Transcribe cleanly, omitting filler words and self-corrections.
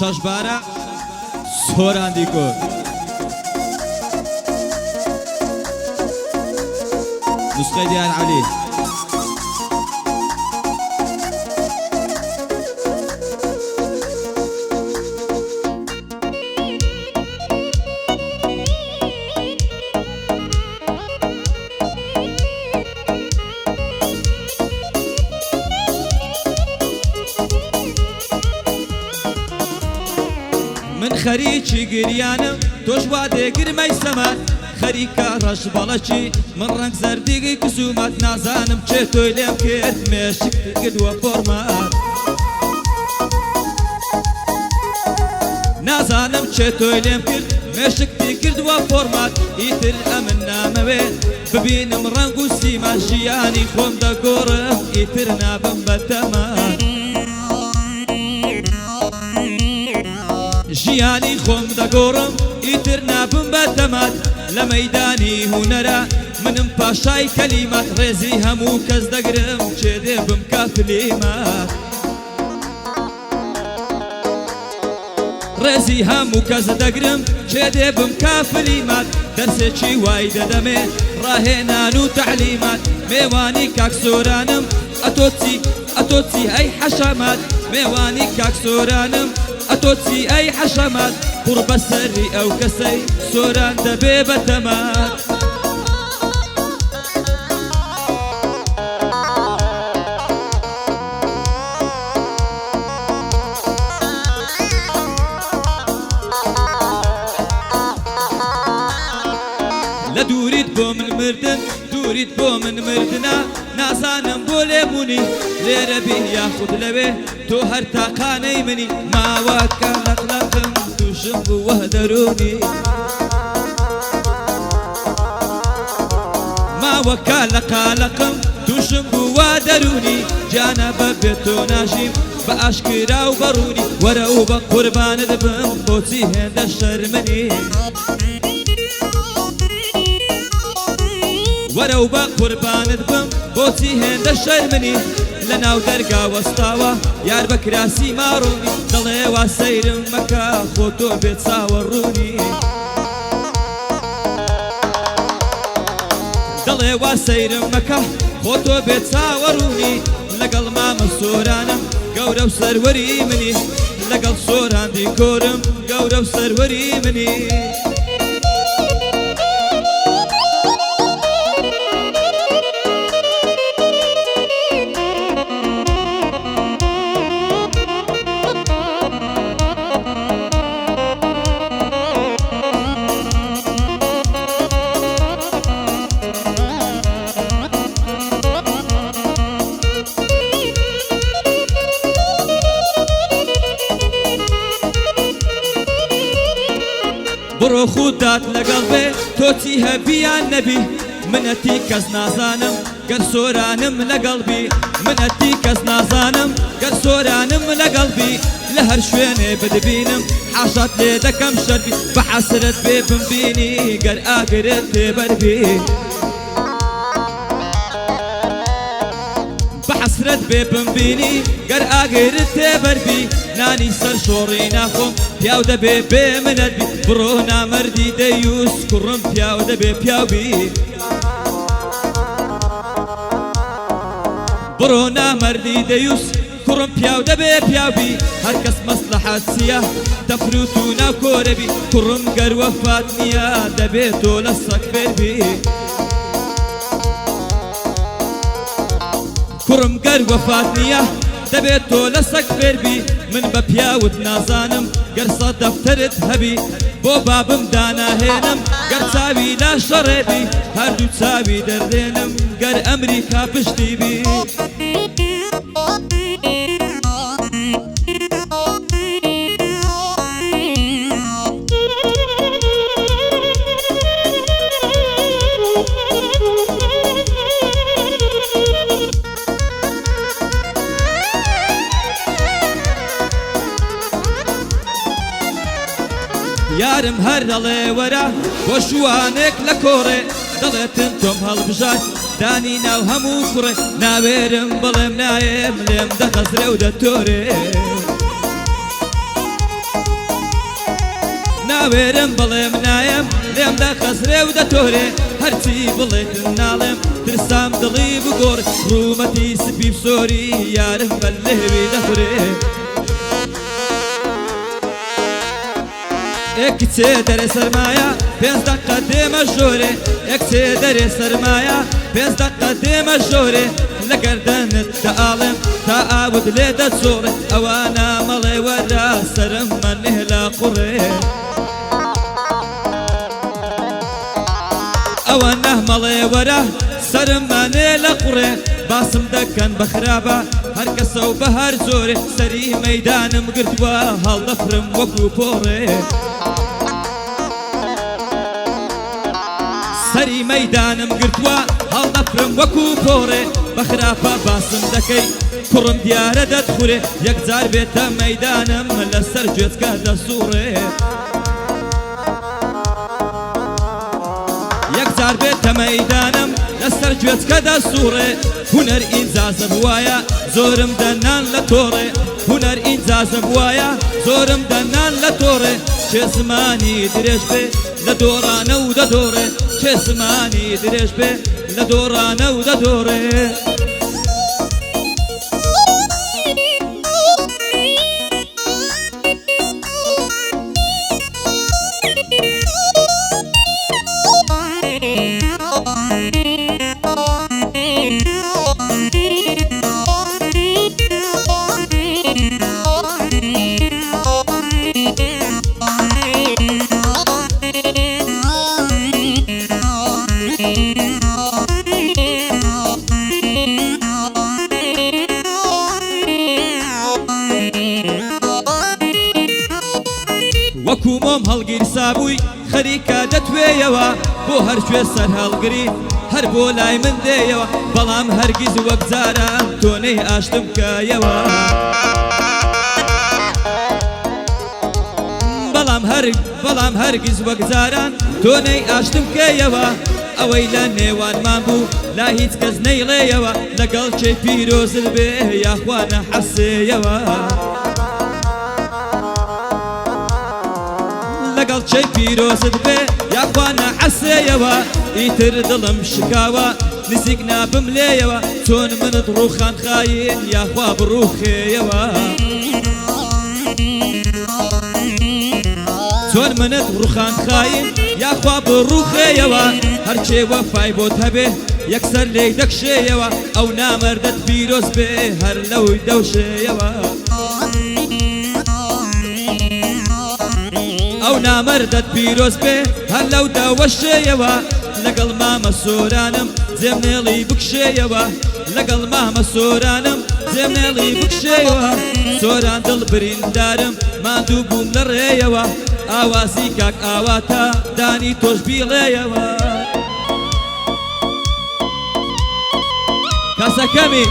شەشبارە سۆراندی کۆر نسخەی دیار عەلی من خەریکی گریانم تۆش وا دێگرمەی سەمات خەریکە ڕەش بەڵەکی من ڕەنگ زەردیگی کزومات نازانم چێ تۆی لێم کرد مێشک کردووە فۆرمات نازانم چێ تۆی لێم کرد مێشکتی کردووە فۆرمات ئیتر ئەمن نامەوێت ببینم ڕەنگ و سیما ژیانی خۆم دەگۆڕم ئیتر نابم بەتەمات ژیانی خۆم دەگۆڕم ئیتر نابم بەتەمات لە مەیدانی هونەرە منم پاشای کەلیمات ڕێزی هەموو کەس دەگرم چێ دێ بم کافلیمات ڕێزی هەموو کەس دەگرم چێ دێ بم کافلیمات دەرسێکی وای دەدەمێ ڕاهێنان و تەعلیمات میوانی کاک سۆرانم ئەتۆچی ئەی حەشەمات میوانی کاک سۆرانم ئەتۆچی ئەی حەشەمات قوڕ بەسەری ئەو کەسەی سۆران دەبێ بەتەمات لە دووریت بۆ من مردن دووریت بۆ من مردنا نازانم بۆ لێبوونی لێرە بێ یاخود لەوێ تۆ هەر تاقانەی منی ماوەکە لەقلەقم تووشم بووە دەرونی ماوەکە لە قالەقم تووشم بووە دەرونی جانە بەبێ تۆ ناژیم بە ئاشکرا و بەڕوونی وەرە و بە قوربانت بم بۆچی هێندە شەرمنی وەرە و بە قوربانت بم بۆچی هێندە شەرمنی لە ناو دەرگا وەستاوە یار بە کراسی ماڕوونی دەڵێ وا سەیرم مەکە خۆ تۆ بێت چاوەڕوونی دەڵێ وا سەیرم مەکە خۆ تۆ بێت چاوەڕوونی لەگەڵ مامە سۆرانم گەورە و سەروەری منی لەگەڵ سۆراندی کۆرم گەورە و سەروەری منی بڕۆ خودات لەگەڵ بێ تۆچی هەبییان نەبی منەتی کەس نازانم گەر سۆرانم لەگەڵبی منەتی کەس نازانم گەر سۆرانم لەگەڵبی لە هەر شوێنێ بدبینم حاشات لێ دەکەم شەربی بە حەسرەت بێ بمبینی گەر ئاگرت تێبەربی بە حەسرەت بێ بمبینی گەر ئاگرت تێبەربی نانی سەر شۆڕی ناخۆم پیاو دەبێ بێ منەت بی بڕۆ نامەردی دەیوس کوڕم پیاو دەبێ پیاو بی بڕۆ نامەردی دەیوس کوڕم پیاو دەبێ پیاو بی هەر کەس مەسلەحەت چییە دەفروت و ناو کۆرەبی کوڕم گەر وەفات نییە دەبێت تۆ لە سەگ فێربی کوڕم گەر وەفات نییە دەبێت تۆ لە سەگ فێربی من بە پیاوت نازانم گەر سەد دەفتەرت هەبی بۆ بابم داناهێنم گەر چاوی لا شەڕێبی هەردوو چاوی دەردێنم گەر ئەمریکا پشتی بی یارم هەر دەڵێ وەرە بۆ شوانێک لە کۆڕێ دەڵێتن تۆم هەڵبژات دانی ناو هەموو کوڕێ ناوێرم بڵێم نایێم لێم دەخەزرێ و دەتۆرێ ناوێرم بڵێم نایم لێم دە خەزرێ و دەتۆرێ هەرچی بڵێت ناڵێم ترسام دڵی بگۆڕ ڕوومەتی سپی بسۆری یارم بە لێوی دەخورێ کچێ دەرێ سەرمایە پێنج دەقە دێمە ژۆرێ کچێ دەرێ سەرمایە پێنج دەقە دێمە ژۆرێ لە گەردەنت دەئاڵێم تا ئاوت لێ دەچۆڕێ ئەوانە مەڵێ وەرە سەرم مەنێ لە قوڕێ ئەوانە مەڵێ وەرە سەرم مەنێ لە قوڕێ باسم دەکەن بە خراپە هەر کەسە و بە هەر زۆرێ سەری مەیدانم گرتووە هەڵدەفرم وەکو پۆڕێ سەری مەیدانم گرتووە هەڵدەفرم وەکو پۆڕێ بە خراپە باسم دەکەی کوڕم دیارە دەتخورێ یەکجار بێتە مەیدانم لەسەر گوێچکە دەسوڕێ یەکجار بێتە مەیدانم لەسەر گوێچکە دەسوڕێ هونەر ئینجازم وایە زۆرم دەنان لە تۆڕێ هونەر ئینجازم وایە زۆرم دەنان لە تۆڕێ چێ زمانی درێژ بێ لە دۆڕانە و دەدۆڕێ چێ زمانی درێژ بێ لە دۆڕانە و دەدۆڕێ وەکو مۆم هەڵگیرسا بووی خەریکە دەتوێیەوە بۆ هەر کوێ سەر هەڵگری هەر بۆ لای من دێیەوە بەڵام هەرگیز وەک جاران تۆ نەی ئاشتم کایەوە بەڵام هەرگیز وەک جاران تۆ نەی ئاشتم کایەوە ئەوەی لە نێوانمان بوو لا هیچ کەس نەیڵێیەوە لەگەڵ چێ پیرۆزت بێ یاخوا نەحەسێیەوە لەگەڵ چێ پیرۆزت بێ یاخوا نەحەسێیەوە ئیتر دڵم شکاوە نزیک نابم لێیەوە چۆن منت ڕووخان خاین یاخوا بڕووخێیەوە چۆن منت ڕووخان خاین یاخوا بڕووخێیەوە هەرچێ وەفای بۆت هەبێ یەکسەر لێی دەکشێیەوە ئەو نامەردت پیرۆز بێ هەر لەوی دەوشێیەوە ئەو نامەردت پیرۆز بێ هەر لەو دەوەشێیەوە لەگەڵ مامە سۆرانم جێمنێڵی بکشێیەوە لەگەڵ مامە سۆرانم جێمنێڵی بکشێیەوە سۆران دڵ بریندارم ماندوو بووم لە ڕێیەوە ئاوازی کاک ئاواتە دانی تۆش بیڵێیەوە کاسەکەمی